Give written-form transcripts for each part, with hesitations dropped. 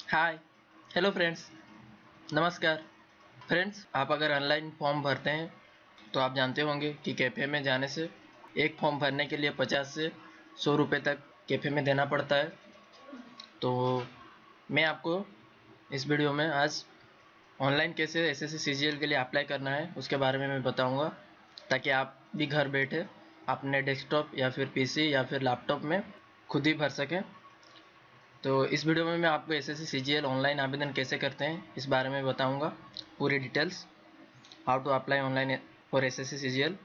हाय, hello friends, नमस्कार। Friends, आप अगर ऑनलाइन फॉर्म भरते हैं तो आप जानते होंगे कि कैफ़े में जाने से एक फॉर्म भरने के लिए 50 से 100 रुपये तक कैफ़े में देना पड़ता है। तो मैं आपको इस वीडियो में आज ऑनलाइन कैसे एसएससी सीजीएल के लिए अप्लाई करना है उसके बारे में मैं बताऊंगा, ताकि आप भी घर बैठे अपने डेस्कटॉप या फिर पीसी या फिर लैपटॉप में खुद ही भर सकें। तो इस वीडियो में मैं आपको एसएससी सीजीएल ऑनलाइन आवेदन कैसे करते हैं इस बारे में बताऊंगा, पूरी details, how to apply online for SSC CGL,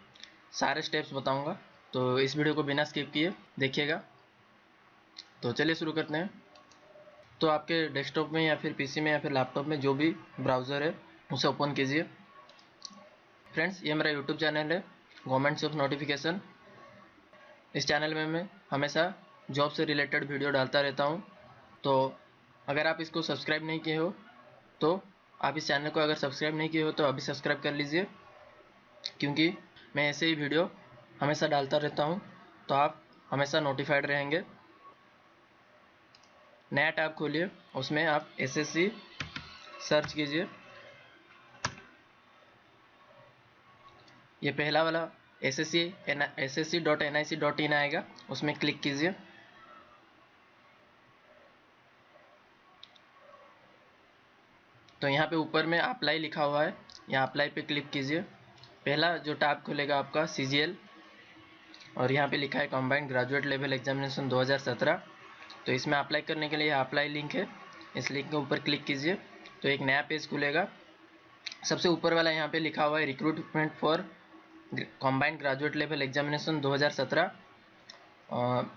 सारे स्टेप्स बताऊंगा। तो इस वीडियो को बिना स्किप किए देखिएगा। तो चलिए शुरू करते हैं। तो आपके डेस्कटॉप में या फिर पीसी में या फिर लैपटॉप में जो भी ब्राउज़र है उसे ओपन कीजिए। फ्रेंड्स, ये मेरा यूट्यूब चैनल है गवर्नमेंट जॉब नोटिफिकेशन। इस चैनल में मैं हमेशा जॉब से रिलेटेड वीडियो डालता रहता हूँ। तो अगर आप इसको सब्सक्राइब नहीं किए हो तो आप इस चैनल को अगर सब्सक्राइब नहीं किए हो तो अभी सब्सक्राइब कर लीजिए, क्योंकि मैं ऐसे ही वीडियो हमेशा डालता रहता हूँ, तो आप हमेशा नोटिफाइड रहेंगे। नया टैब खोलिए, उसमें आप एसएससी सर्च कीजिए। ये पहला वाला ssc.nic.in आएगा, उसमें क्लिक कीजिए। तो यहाँ पे ऊपर में अप्लाई लिखा हुआ है, यहाँ अप्लाई पे क्लिक कीजिए। पहला जो टैब खुलेगा आपका सीजीएल, और यहाँ पे लिखा है कंबाइंड ग्रेजुएट लेवल एग्जामिनेशन 2017। तो इसमें अप्लाई करने के लिए अप्लाई लिंक है, इस लिंक के ऊपर क्लिक कीजिए तो एक नया पेज खुलेगा। सबसे ऊपर वाला यहाँ पे लिखा हुआ है recruitment for combined graduate level examination 2017।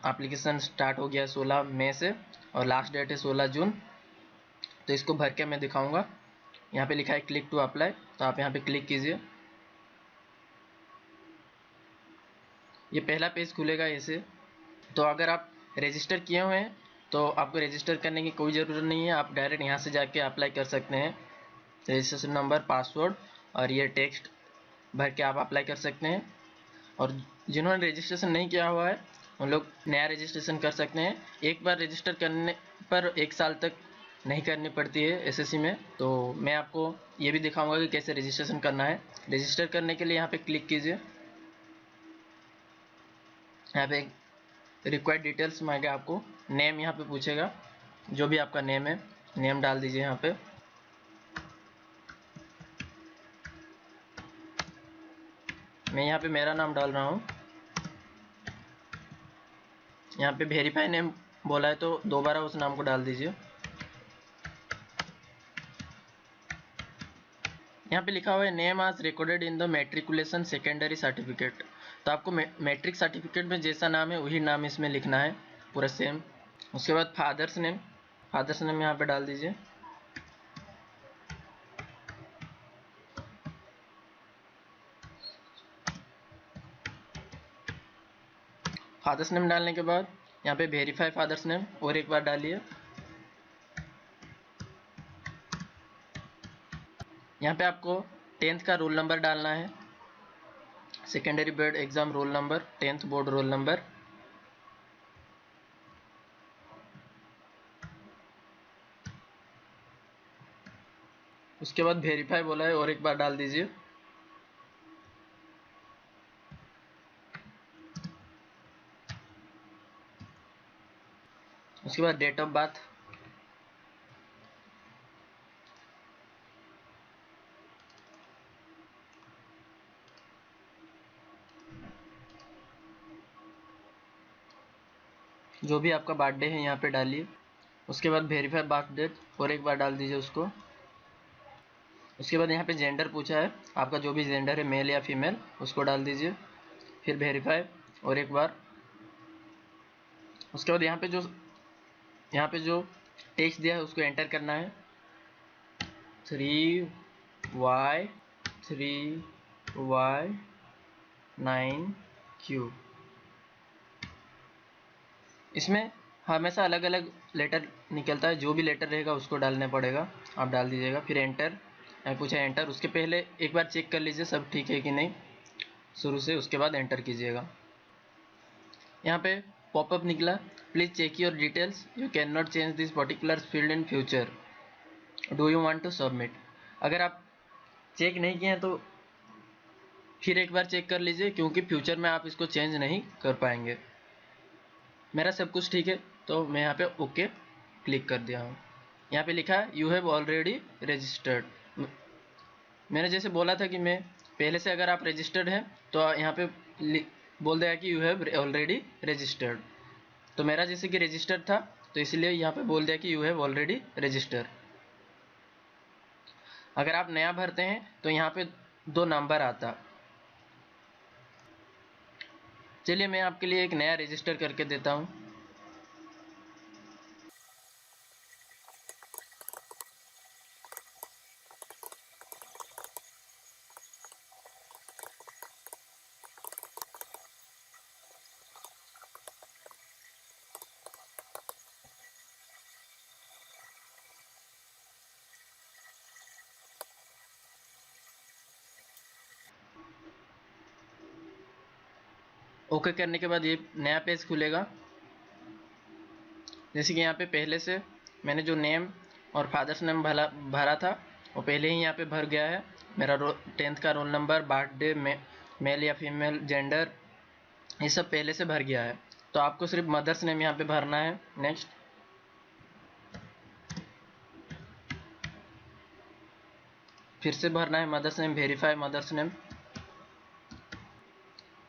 Application start हो गया 16 मई से और लास्ट डेट है 16 जून। तो इसको भर के मैं दिखाऊंगा। यहाँ पे लिखा है क्लिक टू अप्लाई, तो आप यहाँ पे क्लिक कीजिए। ये पहला पेज खुलेगा ऐसे। तो अगर आप रजिस्टर किए हुए हैं तो आपको रजिस्टर करने की कोई ज़रूरत नहीं है, आप डायरेक्ट यहाँ से जाके अप्लाई कर सकते हैं। रजिस्ट्रेशन नंबर, पासवर्ड और ये टेक्स्ट भर के आप अप्लाई कर सकते हैं। और जिन्होंने रजिस्ट्रेशन नहीं किया हुआ है उन लोग नया रजिस्ट्रेशन कर सकते हैं। एक बार रजिस्टर करने पर 1 साल तक नहीं करनी पड़ती है एसएससी में। तो मैं आपको ये भी दिखाऊंगा कि कैसे रजिस्ट्रेशन करना है। रजिस्टर करने के लिए यहाँ पे क्लिक कीजिए। यहाँ पे रिक्वायर्ड डिटेल्स मांगेगा, आपको नेम यहाँ पे पूछेगा, जो भी आपका नेम है नेम डाल दीजिए। यहाँ पे मैं यहाँ पे मेरा नाम डाल रहा हूँ। यहाँ पे वेरीफाई नेम बोला है तो दोबारा उस नाम को डाल दीजिए। यहाँ पे लिखा हुआ है नेम आज recorded in the matriculation secondary certificate. तो आपको मैट्रिक सर्टिफिकेट में जैसा नाम है वही नाम इसमें लिखना है, पूरा सेम। उसके बाद फादर्स नेम यहाँ पे डाल दीजिए। फादर्स नेम डालने के बाद यहाँ पे वेरीफाई फादर्स नेम और एक बार डालिए। यहाँ पे आपको 10th का रोल नंबर डालना है, secondary board exam roll number, 10th board roll number. उसके बाद वेरीफाई बोला है और एक बार डाल दीजिए। उसके बाद डेट ऑफ बर्थ, जो भी आपका बर्थडे है यहाँ पे डालिए। उसके बाद वेरीफाई बर्थ डेट और एक बार डाल दीजिए उसको। उसके बाद यहाँ पे जेंडर पूछा है, आपका जो भी जेंडर है मेल या फीमेल उसको डाल दीजिए, फिर वेरीफाई और एक बार। उसके बाद यहाँ पे जो टेक्स्ट दिया है उसको एंटर करना है, 3y9q। इसमें हमेशा अलग अलग लेटर निकलता है, जो भी लेटर रहेगा उसको डालना पड़ेगा, आप डाल दीजिएगा। फिर एंटर पूछा एंटर, उसके पहले एक बार चेक कर लीजिए सब ठीक है कि नहीं शुरू से, उसके बाद एंटर कीजिएगा। यहाँ पे पॉपअप निकला, please check your details, you can not change this particular field in future, do you want to submit. अगर आप चेक नहीं किए हैं तो फिर एक बार चेक कर लीजिए, क्योंकि फ्यूचर में आप इसको चेंज नहीं कर पाएंगे। मेरा सब कुछ ठीक है, तो मैं यहाँ पे ओके क्लिक कर दिया हूँ। यहाँ पे लिखा है यू हैव ऑलरेडी रजिस्टर्ड। मैंने जैसे बोला था कि मैं पहले से अगर आप रजिस्टर्ड हैं तो यहाँ पे बोल देगा कि यू हैव ऑलरेडी रजिस्टर्ड। तो मेरा जैसे कि रजिस्टर्ड था तो इसलिए यहाँ पे बोल दिया कि यू हैव ऑलरेडी रजिस्टर्ड। अगर आप नया भरते हैं तो यहाँ पे 2 नंबर आता। चलिए मैं आपके लिए एक नया रजिस्टर करके देता हूँ। ओके करने के बाद ये नया पेज खुलेगा। जैसे कि यहाँ पे पहले से मैंने जो नेम और फादर्स नेम भरा था वो पहले ही यहाँ पे भर गया है। मेरा 10th का रोल नंबर, बर्थडे, मेल या फीमेल, जेंडर, ये सब पहले से भर गया है। तो आपको सिर्फ मदर्स नेम यहाँ पे भरना है। नेक्स्ट, फिर से भरना है mother's name, verify mother's name.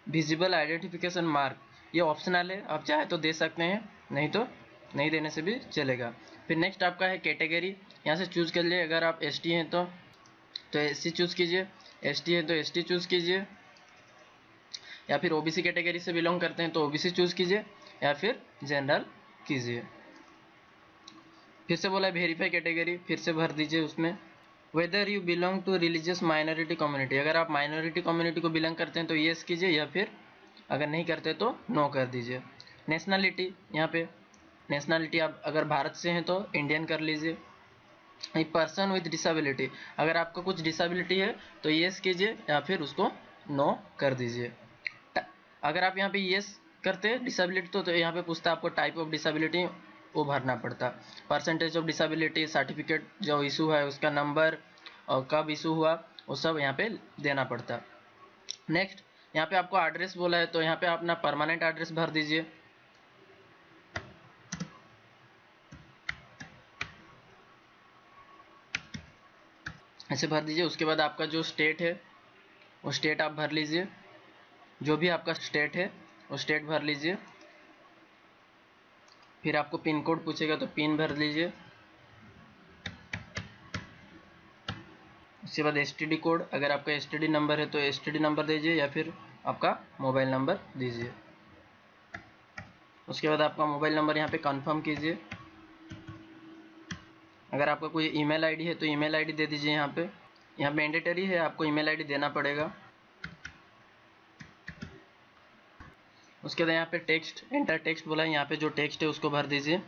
Visible identification mark ये ऑप्शनल है, आप चाहे तो दे सकते हैं, नहीं तो नहीं देने से भी चलेगा। फिर नेक्स्ट आपका है कैटेगरी, यहाँ से चूज़ कर लिए। अगर आप एसटी हैं तो एससी चूज़ कीजिए, एसटी है तो एसटी चूज़ कीजिए, या फिर ओबीसी कैटेगरी से बिलोंग करते हैं तो ओबीसी चूज़ कीजिए, या फिर जनरल कीजिए। फिर से बोला वेरीफाई कैटेगरी, फिर से भर दीजिए उसमें whether you belong to religious minority community. अगर आप माइनॉरिटी कम्युनिटी को बिलोंग करते हैं तो येस कीजिए, या फिर अगर नहीं करते तो नो कर दीजिए। नेशनलिटी, यहाँ पे नेशनलिटी आप अगर भारत से हैं तो इंडियन कर लीजिए। एक पर्सन विद डिसेबिलिटी, अगर आपको कुछ डिसेबिलिटी है तो येस कीजिए, या फिर उसको नो कर दीजिए। अगर आप यहाँ पे येस करते डिसेबिलिटी तो यहाँ पे पूछता आपको टाइप ऑफ डिसेबिलिटी, वो भरना पड़ता। परसेंटेज ऑफ डिसेबिलिटी, सर्टिफिकेट जो इशू है उसका नंबर और कब इशू हुआ वो सब यहाँ पे देना पड़ता। नेक्स्ट, यहाँ पे आपको एड्रेस बोला है तो यहाँ पे अपना परमानेंट एड्रेस भर दीजिए। ऐसे भर दीजिए। उसके बाद आपका जो स्टेट है वो स्टेट आप भर लीजिए, जो भी आपका स्टेट है वो स्टेट भर लीजिए। फिर आपको पिन कोड पूछेगा तो पिन भर लीजिए। उसके बाद एसटीडी कोड, अगर आपका एसटीडी नंबर है तो एसटीडी नंबर दीजिए, या फिर आपका मोबाइल नंबर दीजिए। उसके बाद आपका मोबाइल नंबर यहाँ पे कंफर्म कीजिए। अगर आपका कोई ईमेल आईडी है तो ईमेल आईडी दे दीजिए। यहाँ पे मैंडेटरी है, आपको ईमेल आईडी देना पड़ेगा। उसके बाद यहाँ पे टेक्स्ट, एंटर टेक्स्ट बोला है, यहाँ पे जो टेक्स्ट है उसको भर दीजिए।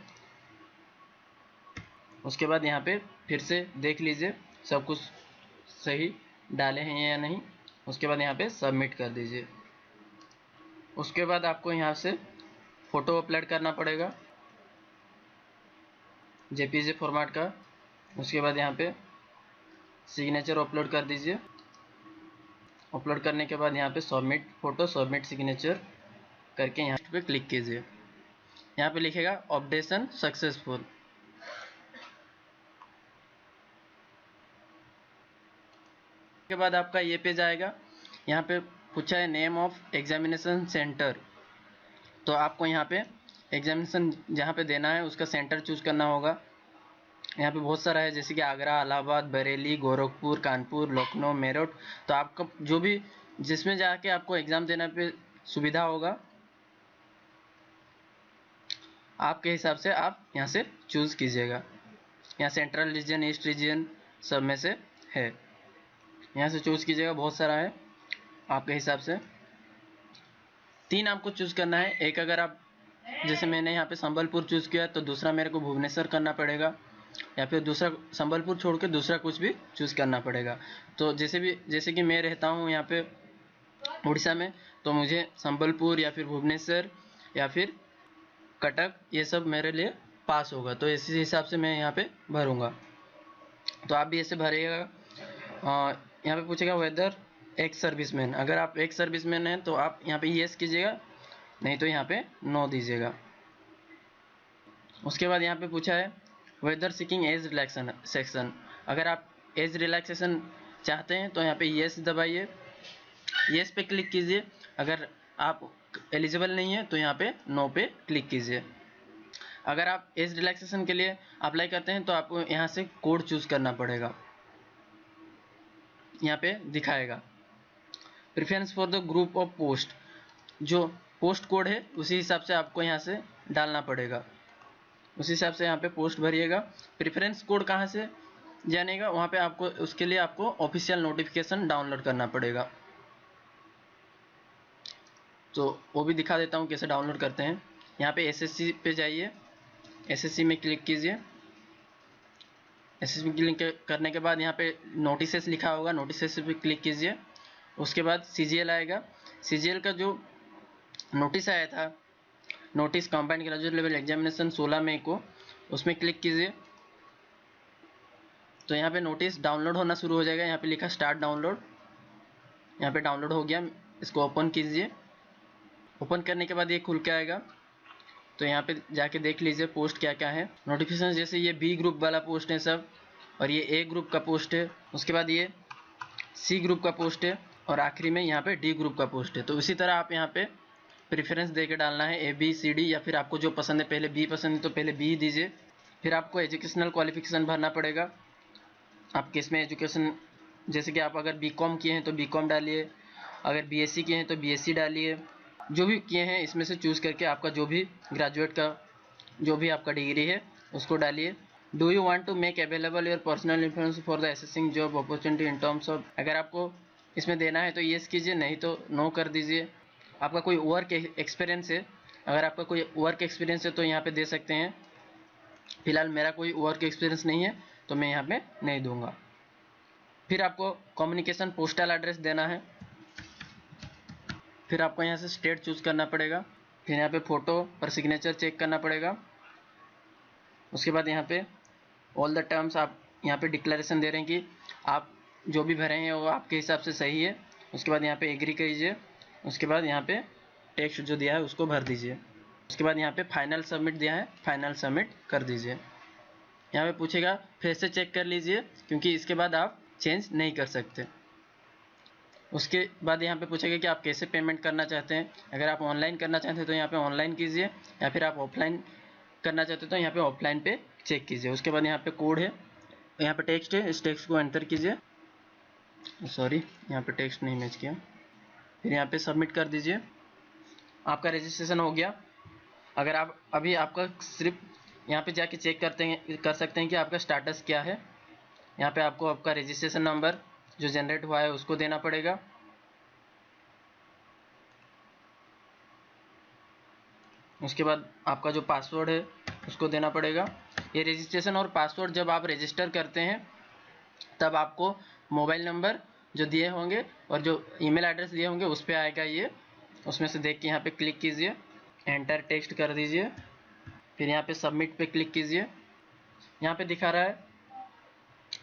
उसके बाद यहाँ पे फिर से देख लीजिए सब कुछ सही डाले हैं या नहीं। उसके बाद यहाँ पे सबमिट कर दीजिए। उसके बाद आपको यहाँ से फ़ोटो अपलोड करना पड़ेगा जेपीजी फॉर्मेट का। उसके बाद यहाँ पे सिग्नेचर अपलोड कर दीजिए। अपलोड करने के बाद यहाँ पे सबमिट फ़ोटो, सबमिट सिग्नेचर करके यहाँ पे क्लिक कीजिए। यहाँ पे लिखेगा अपडेशन सक्सेसफुल। के बाद आपका ये पेज आएगा। यहाँ पे पूछा है नेम ऑफ एग्जामिनेशन सेंटर, तो आपको यहाँ पे एग्जामिनेशन जहाँ पे देना है उसका सेंटर चूज करना होगा। यहाँ पे बहुत सारा है, जैसे कि आगरा, इलाहाबाद, बरेली, गोरखपुर, कानपुर, लखनऊ, मेरठ। तो आपका जो भी जिसमें जाके आपको एग्ज़ाम देने पे सुविधा होगा आपके हिसाब से आप यहाँ से चूज़ कीजिएगा। यहाँ सेंट्रल रीजन, ईस्ट रीजन सब में से है, यहाँ से चूज़ कीजिएगा। बहुत सारा है, आपके हिसाब से 3 आपको चूज़ करना है। एक अगर आप जैसे मैंने यहाँ पे संबलपुर चूज़ किया तो दूसरा मेरे को भुवनेश्वर करना पड़ेगा, या फिर दूसरा संबलपुर छोड़ के दूसरा कुछ भी चूज़ करना पड़ेगा। तो जैसे कि मैं रहता हूँ यहाँ पे उड़ीसा में, तो मुझे संबलपुर या फिर भुवनेश्वर या फिर कटक ये सब मेरे लिए पास होगा, तो इसी हिसाब से मैं यहाँ पे भरूँगा। तो आप भी ऐसे भरिएगा। यहाँ पे पूछेगा वेदर एक्स सर्विसमैन, अगर आप एक्स सर्विसमैन हैं तो आप यहाँ पे येस कीजिएगा, नहीं तो यहाँ पे नो दीजिएगा। उसके बाद यहाँ पे पूछा है whether seeking age relaxation section, अगर आप एज रिलैक्सेशन चाहते हैं तो यहाँ पे येस दबाइए, येस पे क्लिक कीजिए। अगर आप एलिजिबल नहीं है तो यहाँ पे नो पे क्लिक कीजिए। अगर आप एज रिलैक्सेशन के लिए अप्लाई करते हैं तो आपको यहाँ से कोड चूज़ करना पड़ेगा, यहाँ पे दिखाएगा preference for the group of post, जो पोस्ट कोड है उसी हिसाब से आपको यहाँ से डालना पड़ेगा, उसी हिसाब से यहाँ पे पोस्ट भरिएगा। प्रेफरेंस कोड कहाँ से जानेगा, वहाँ पे आपको उसके लिए आपको ऑफिशियल नोटिफिकेशन डाउनलोड करना पड़ेगा, तो वो भी दिखा देता हूँ कैसे डाउनलोड करते हैं। यहाँ पे एसएससी पे जाइए, एसएससी में क्लिक कीजिए। एसएससी में क्लिक करने के बाद यहाँ पे नोटिसेस लिखा होगा, नोटिसेस पे क्लिक कीजिए। उसके बाद सीजीएल आएगा, सीजीएल का जो नोटिस आया था, notice combined graduate level examination 16 मई को, उसमें क्लिक कीजिए। तो यहाँ पे नोटिस डाउनलोड होना शुरू हो जाएगा, यहाँ पे लिखा स्टार्ट डाउनलोड, यहाँ पे डाउनलोड हो गया। इसको ओपन कीजिए, ओपन करने के बाद ये खुल के आएगा, तो यहाँ पे जाके देख लीजिए पोस्ट क्या क्या है। नोटिफिकेशन जैसे ये बी ग्रुप वाला पोस्ट है सब, और ये ए ग्रुप का पोस्ट है, उसके बाद ये सी ग्रुप का पोस्ट है, और आखिरी में यहाँ पे डी ग्रुप का पोस्ट है। तो इसी तरह आप यहाँ पे प्रेफरेंस दे के डालना है ए बी सी डी, या फिर आपको जो पसंद है, पहले बी पसंद है तो पहले बी दीजिए। फिर आपको एजुकेशनल क्वालिफिकेशन भरना पड़ेगा, आप किस में एजुकेशन, जैसे कि आप अगर बीकॉम किए हैं तो बीकॉम डालिए, अगर बीएससी किए हैं तो बीएससी डालिए, जो भी किए हैं इसमें से चूज़ करके आपका जो भी ग्रेजुएट का जो भी आपका डिग्री है उसको डालिए। Do you want to make available your personal information for the assessing job opportunity in terms of, अगर आपको इसमें देना है तो येस कीजिए, नहीं तो नो कर दीजिए। आपका कोई वर्क एक्सपीरियंस है, अगर आपका कोई वर्क एक्सपीरियंस है तो यहाँ पे दे सकते हैं। फिलहाल मेरा कोई वर्क एक्सपीरियंस नहीं है तो मैं यहाँ पे नहीं दूंगा। फिर आपको कम्युनिकेशन पोस्टल एड्रेस देना है, फिर आपको यहाँ से स्टेट चूज़ करना पड़ेगा, फिर यहाँ पे फ़ोटो और सिग्नेचर चेक करना पड़ेगा। उसके बाद यहाँ पे ऑल द टर्म्स आप यहाँ पे डिक्लेरेशन दे रहे हैं कि आप जो भी भरे हैं वो आपके हिसाब से सही है। उसके बाद यहाँ पे एग्री कीजिए, उसके बाद यहाँ पे टेक्स्ट जो दिया है उसको भर दीजिए। उसके बाद यहाँ पे फाइनल सबमिट दिया है, फाइनल सबमिट कर दीजिए। यहाँ पे पूछेगा फिर से चेक कर लीजिए, क्योंकि इसके बाद आप चेंज नहीं कर सकते। उसके बाद यहाँ पे पूछेगा कि आप कैसे पेमेंट करना चाहते हैं, अगर आप ऑनलाइन करना चाहते हैं तो यहाँ पे ऑनलाइन कीजिए, या फिर आप ऑफलाइन करना चाहते हैं तो यहाँ पे ऑफलाइन पे चेक कीजिए। उसके बाद यहाँ पे कोड है, यहाँ पे टेक्स्ट है, इस टेक्स्ट को एंटर कीजिए, सॉरी यहाँ पे टेक्स्ट नहीं मैच किया, फिर यहाँ पे सबमिट कर दीजिए। आपका रजिस्ट्रेशन हो गया। अगर आप अभी आपका सिर्फ यहाँ पे जाके चेक कर सकते हैं कि आपका स्टेटस क्या है। यहाँ पे आपको आपका रजिस्ट्रेशन नंबर जो जनरेट हुआ है उसको देना पड़ेगा। उसके बाद आपका जो पासवर्ड है उसको देना पड़ेगा। ये रजिस्ट्रेशन और पासवर्ड जब आप रजिस्टर करते हैं तब आपको मोबाइल नंबर जो दिए होंगे और जो ईमेल एड्रेस दिए होंगे उस पर आएगा ये, उसमें से देख के यहाँ पे क्लिक कीजिए, एंटर टेक्स्ट कर दीजिए, फिर यहाँ पे सबमिट पे क्लिक कीजिए। यहाँ पे दिखा रहा है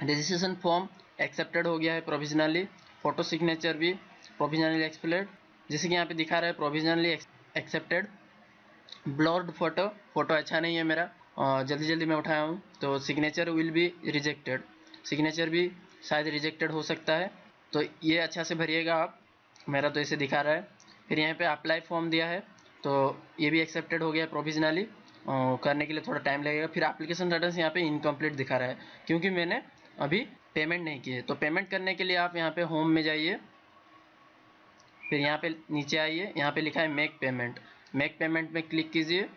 रजिस्ट्रेशन फॉर्म एक्सेप्टेड हो गया है प्रोविजनली, फ़ोटो सिग्नेचर भी प्रोविजनली एक्सप्लेड, जैसे कि यहाँ पे दिखा रहा है प्रोविजनली एक्सेप्टेड। ब्लर्ड फ़ोटो अच्छा नहीं है मेरा, जल्दी जल्दी मैं उठाया हूँ, तो signature will be rejected, signature भी शायद रिजेक्टेड हो सकता है, तो ये अच्छा से भरिएगा आप। मेरा तो इसे दिखा रहा है। फिर यहाँ पे अप्लाई फॉर्म दिया है तो ये भी एक्सेप्टेड हो गया है प्रोविजनली, करने के लिए थोड़ा टाइम लगेगा। फिर एप्लीकेशन स्टेटस यहाँ पे इनकम्प्लीट दिखा रहा है क्योंकि मैंने अभी पेमेंट नहीं की है। तो पेमेंट करने के लिए आप यहाँ पे होम में जाइए, फिर यहाँ पे नीचे आइए, यहाँ पे लिखा है मेक पेमेंट, मेक पेमेंट में क्लिक कीजिए।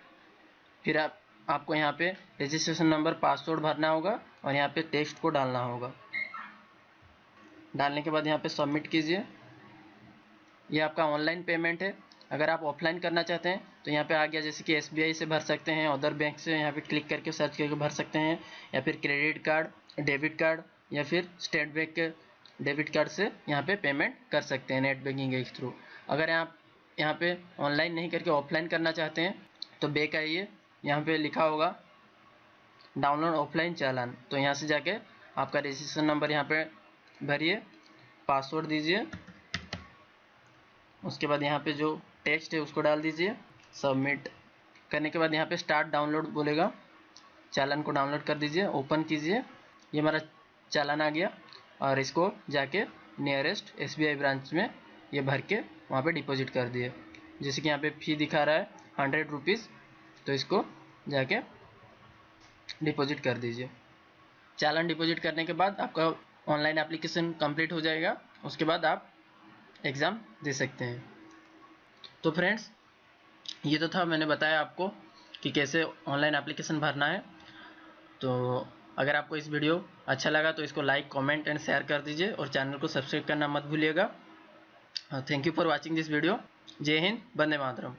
फिर आपको यहाँ पे रजिस्ट्रेशन नंबर पासवर्ड भरना होगा और यहाँ पे टेक्स्ट को डालना होगा। डालने के बाद यहाँ पे सबमिट कीजिए। ये आपका ऑनलाइन पेमेंट है। अगर आप ऑफलाइन करना चाहते हैं तो यहाँ पे आ गया, जैसे कि SBI से भर सकते हैं, अदर बैंक से यहाँ पे क्लिक करके सर्च करके भर सकते हैं, या फिर क्रेडिट कार्ड, डेबिट कार्ड, या फिर स्टेट बैंक के डेबिट कार्ड से यहाँ पे पेमेंट कर सकते हैं नेट बैंकिंग के थ्रू। अगर आप यहाँ पे ऑनलाइन नहीं करके ऑफलाइन करना चाहते हैं तो बैक आइए, यहाँ पे लिखा होगा डाउनलोड ऑफलाइन चालान। तो यहाँ से जाके आपका रजिस्ट्रेशन नंबर यहाँ पे भरिए, पासवर्ड दीजिए, उसके बाद यहाँ पे जो टेक्स्ट है उसको डाल दीजिए। सबमिट करने के बाद यहाँ पे स्टार्ट डाउनलोड बोलेगा, चालान को डाउनलोड कर दीजिए, ओपन कीजिए। ये हमारा चालान आ गया और इसको जाके नियरेस्ट SBI ब्रांच में ये भर के वहाँ पे डिपॉजिट कर दिए। जैसे कि यहाँ पे फ़ी दिखा रहा है 100 रुपीज़, तो इसको जाके डिपॉजिट कर दीजिए। चालान डिपॉजिट करने के बाद आपका ऑनलाइन एप्लीकेशन कंप्लीट हो जाएगा, उसके बाद आप एग्ज़ाम दे सकते हैं। तो फ्रेंड्स, ये तो था, मैंने बताया आपको कि कैसे ऑनलाइन एप्लीकेशन भरना है। तो अगर आपको इस वीडियो अच्छा लगा तो इसको लाइक, कमेंट एंड शेयर कर दीजिए और चैनल को सब्सक्राइब करना मत भूलिएगा। Thank you for watching this video. जय हिंद, वंदे मातरम।